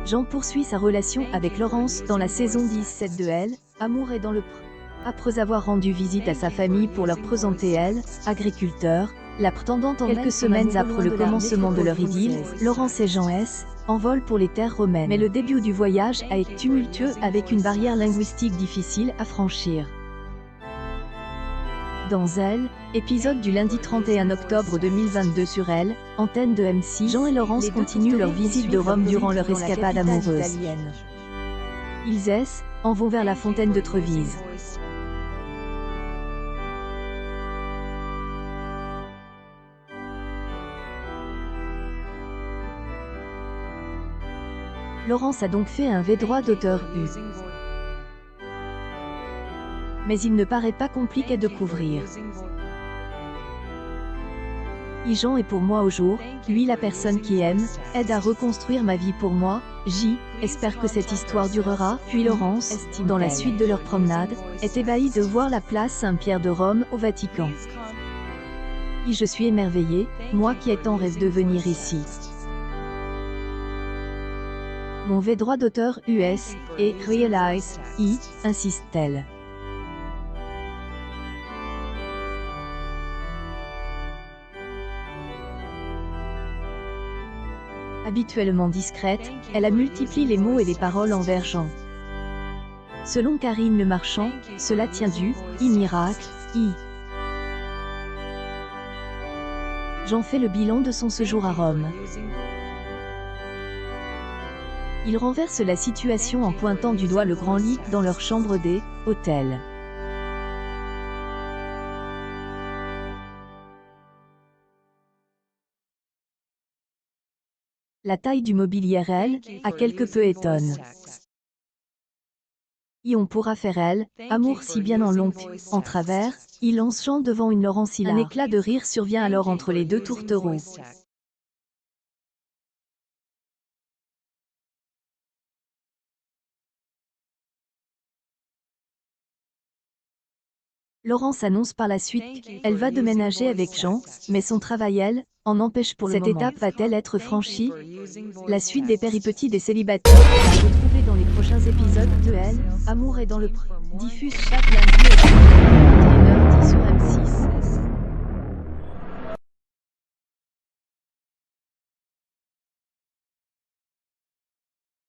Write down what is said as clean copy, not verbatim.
Jean poursuit sa relation avec Laurence dans la saison 17 de Elle, Amour est dans le pré. Après avoir rendu visite à sa famille pour leur présenter Elle, agriculteur, la prétendante en quelques semaines après le commencement de leur idylle, Laurence et Jean envolent pour les terres romaines. Mais le début du voyage a été tumultueux avec une barrière linguistique difficile à franchir. Dans Elle, épisode du lundi 31 octobre 2022 sur Elle, antenne de M6, Jean et Laurence continuent leur visite de Rome durant leur escapade amoureuse. Ils en vont vers la fontaine de Trévise. Laurence a donc fait un V-droit d'auteur U. Mais il ne paraît pas compliqué de couvrir. Jean est pour moi au jour, lui la personne qui aime, aide à reconstruire ma vie pour moi, espère que cette histoire durera, puis Laurence, dans la suite de leur promenade, est ébahie de voir la place Saint-Pierre de Rome au Vatican. Je suis émerveillée, moi qui ai tant rêvé de venir ici. Mon V-droit d'auteur US, et Realize, insiste-t-elle. Habituellement discrète, elle a multiplié les mots et les paroles envers Jean. Selon Karine Le Marchand, cela tient du miracle, Jean fait le bilan de son séjour à Rome. Il renverse la situation en pointant du doigt le grand lit dans leur chambre des hôtels. La taille du mobilier Elle, a quelque peu étonne. On pourra faire Elle, amour si bien en long, en travers, il lance Jean devant une Laurence hilar. Un éclat de rire survient alors entre les deux tourtereaux. Laurence annonce par la suite qu'elle va déménager avec Jean, mais son travail Elle, en empêche pour le moment. Cette étape va-t-elle être franchie? La suite des péripéties des célibataires à retrouver dans les prochains épisodes de Elle, Amour est dans le pré. Diffuse chaque lundi à 21h10 sur M6.